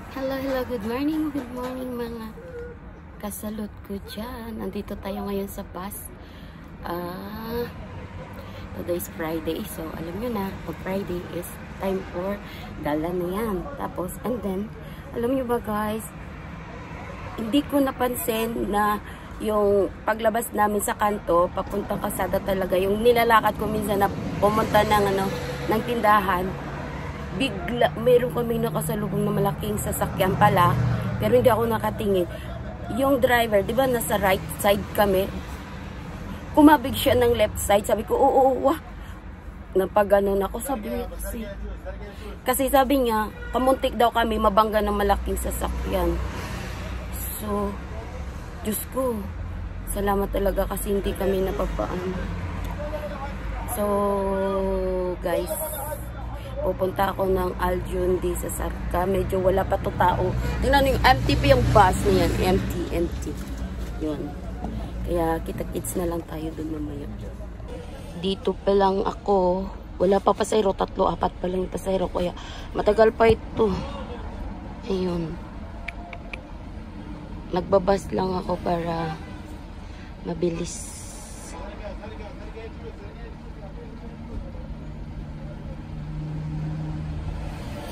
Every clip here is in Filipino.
Hello, good morning mga kasalot ko dyan. Nandito tayo ngayon sa bus. Today is Friday, so alam nyo na, pag Friday is time for gala na yan. Tapos, and then, alam nyo ba guys, hindi ko napansin na yung paglabas namin sa kanto, papuntang kasada talaga, yung nilalakad ko minsan na pumunta ng tindahan, bigla, mayroon kaming nakasalubong na malaking sasakyan pala, pero hindi ako nakatingin. Yung driver, di ba, nasa right side kami, kumabig siya ng left side. Sabi ko, oo, wah. Napaganon ako, sabi niya kasi sabi niya, kamuntik daw kami mabangga ng malaking sasakyan. So, Diyos ko, salamat talaga kasi hindi kami napapaan. So, guys, pupunta ako ng Aljundi sa Sarka. Medyo wala pa to tao. Tingnan yung empty pa yung bus niyan. Empty. Yun. Kaya kita-kits na lang tayo dun mamaya. Dito pa lang ako. Wala pa pasayro. 3, 4 pa lang yung pasayro. Kaya matagal pa ito. Ayun. Nagbabas lang ako para mabilis.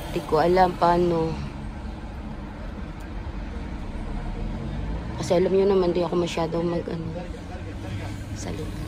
Hindi ko alam paano. Kasi alam nyo naman, di ako masyadong salita.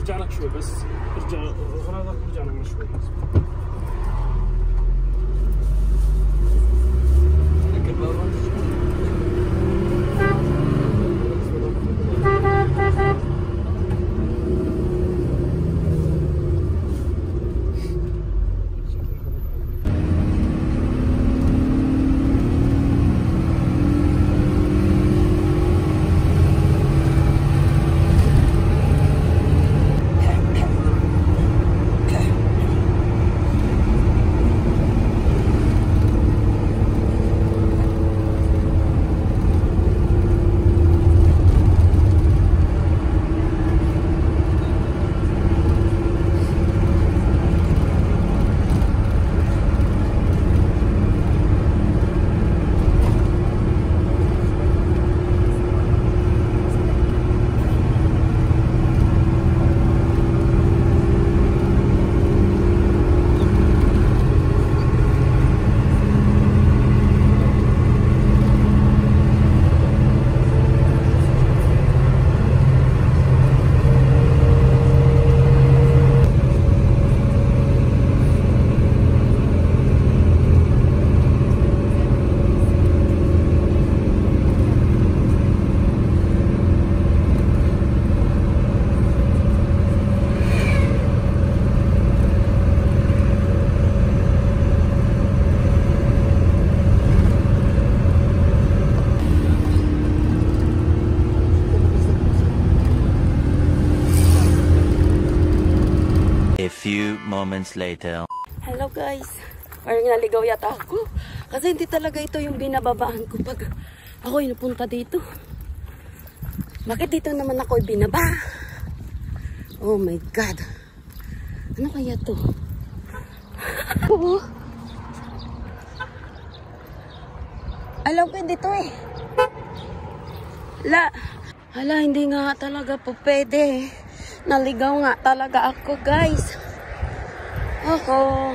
برجع لك شوي بس ارجع غراضك برجع لك شوي. few moments later. Hello guys. Parang naligaw yata ako. Kasi hindi talaga ito yung binababaan ko pag ako yung napunta dito. Bakit dito naman ako binaba? Oh my God. Ano kaya to? Oo. Alam ko dito eh. Hala, hindi nga talaga po pwede. Naligaw nga talaga ako guys. Ako.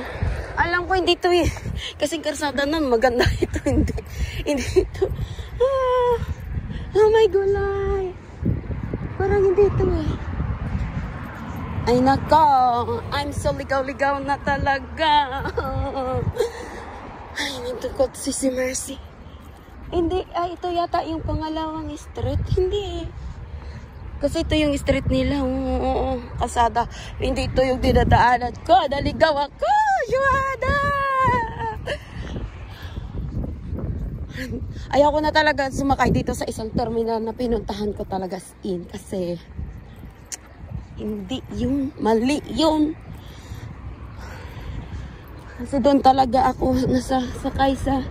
Alam ko hindi to eh. Kasing karsada nun maganda ito. Hindi ito. Oh my gulay. Parang hindi ito eh. Ay nako. I'm so ligaw-ligaw na talaga. Ay nitukot si Mercy. Hindi, ito yata yung pangalawang street. Hindi eh. Kasi ito yung street nila. Oo, kasada. Hindi ito yung dinadaanan ko. Naligaw ako. Yuada! Ayaw ko na talaga sumakay dito sa isang terminal na pinuntahan ko talaga in. Kasi hindi yun. Mali yun. Kasi doon talaga ako nasasakay sa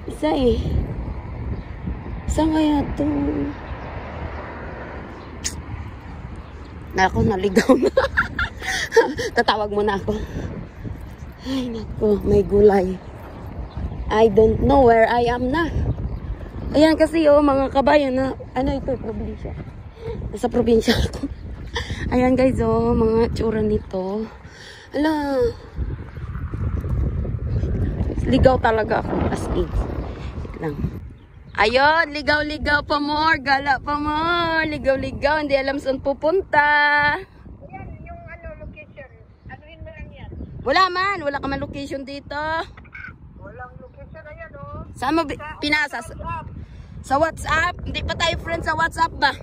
isa eh. Saan kaya ito? Ako, naligaw na. Tatawag mo na ako. Ay, naku, may gulay. I don't know where I am na. Ayan kasi oh, mga kabayan na, ano ito, probinsya. Nasa probinsya ako. Ayan guys oh, mga tsura nito. Ala. Ligaw talaga ako as in. Wait lang. Ayun, ligaw-ligaw pa more, gala pa more, ligaw-ligaw, hindi alam saan pupunta. Yan, yung location. Anuhin mo lang yan. Wala man, wala ka man location dito. Walang location na yan, oh. Saan mo pinasa? Sa WhatsApp? Hindi pa tayo friends sa WhatsApp ba?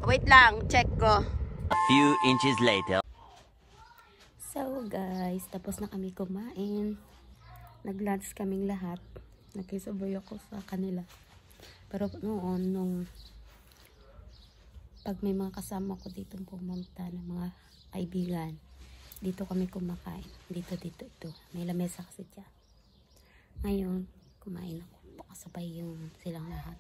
Wait lang, check ko. A few inches later. So guys, tapos na kami kumain. Nag-lunch kaming lahat. Nakisabay ako sa kanila. Pero noon, nung pag may mga kasama ko dito pumunta ng mga kaibigan, dito kami kumakain. Dito. May lamesa kasi dyan. Ngayon, kumain ako. Pakasabay yung silang lahat.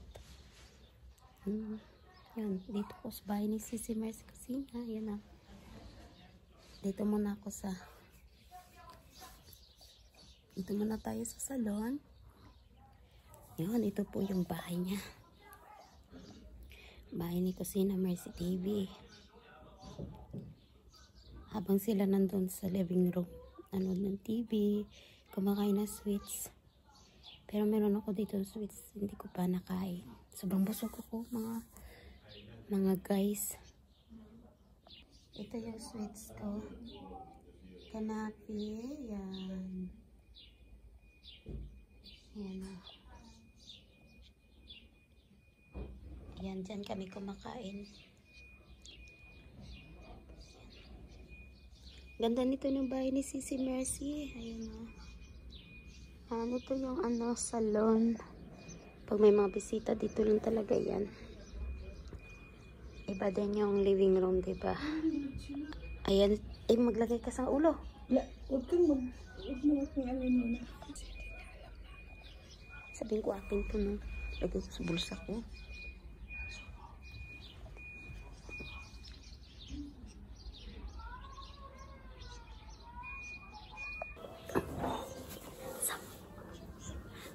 Yan, dito ko sa bahay ni Sisi Mercy Kusina. Yan na. Dito muna ako sa... Dito muna tayo sa salon. Yan, ito po yung bahay niya. Bahay ni Kusina Mercy TV. Habang sila nandun sa living room, nanood ng TV, kumakain na sweets. Pero meron ako dito sweets, hindi ko pa nakain. Sobrang busog ako, mga guys. Ito yung sweets ko. Kanapi, yan. Yan o. Yan, dyan kami kumakain. Ganda nito ng bahay ni Sisi Mercy. Ayan o. Ito yung salon. Pag may mga bisita, dito lang talaga yan. Iba din yung living room, diba? Ayan. Maglagay ka sa ulo. Huwag mo akong muna. Sabihin ko akin to, no? Lagay ko sa bulsa ko.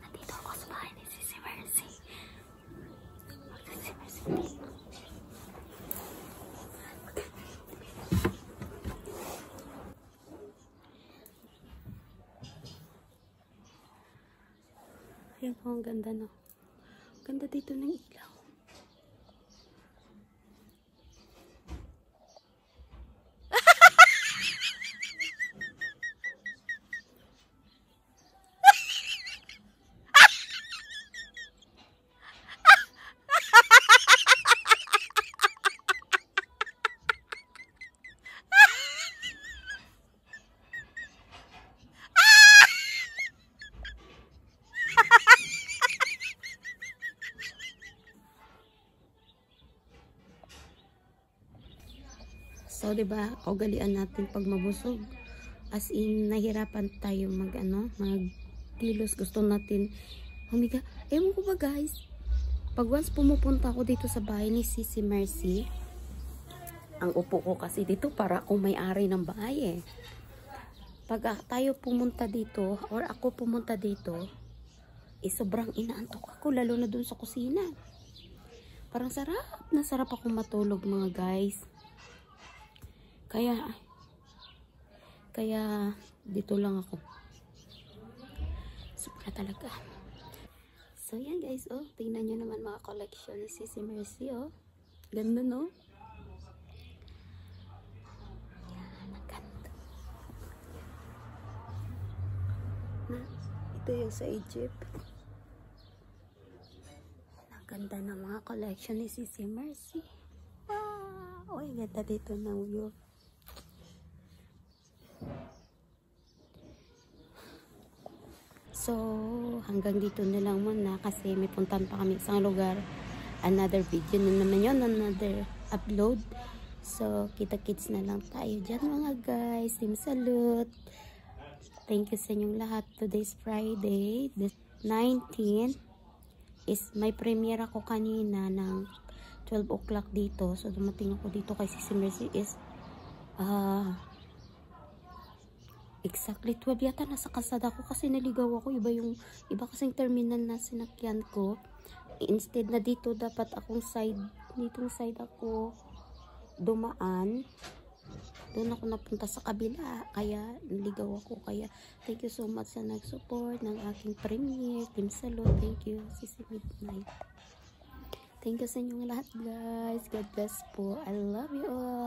Nandito ako sa bahay ni Sisi Mercy. Ayan po, ang ganda, no? Ganda dito ng ilaw. So, 'di ba? Kaugalian natin pag mabusog. As in, nahirapan tayo magkilos. Gusto natin humiga. Ewan ko ba guys, pag once pumupunta ako dito sa bahay ni Sisi Mercy, ang upo ko kasi dito para akong may-ari ng bahay eh. Pag tayo pumunta dito, or ako pumunta dito, sobrang inaantok ako, lalo na dun sa kusina. Parang sarap na sarap akong matulog mga guys. Kaya dito lang ako. Sobra talaga. So yan guys, oh, tingnan nyo naman mga collection ni Sisi Mercy, oh. Ganda, no? Yan, ang ganda. Ito yung sa Egypt. Ang ganda ng mga collection ni Sisi Mercy. Wow! Uy, ganda dito ng view. So, hanggang dito na lang muna kasi may puntan pa kami sa lugar. Another video na naman yun, another upload. So, kita-kits na lang tayo dyan mga guys. Team salute. Thank you sa inyong lahat. Today's Friday, the 19th, is may premiere ako kanina ng 12 o'clock dito. So, dumating ako dito kay Sisi Mercy is exactly 12 yata nasa kalsada ko kasi naligaw ako. Iba kasing terminal na sinakyan ko. Instead na dito dapat akong ditong side ako dumaan. Doon ako napunta sa kabila. Kaya naligaw ako. Kaya thank you so much sa nag-support ng aking premiere. Team salute. Thank you. Sisi Midnight. Thank you sa inyong lahat guys. God bless po. I love you all.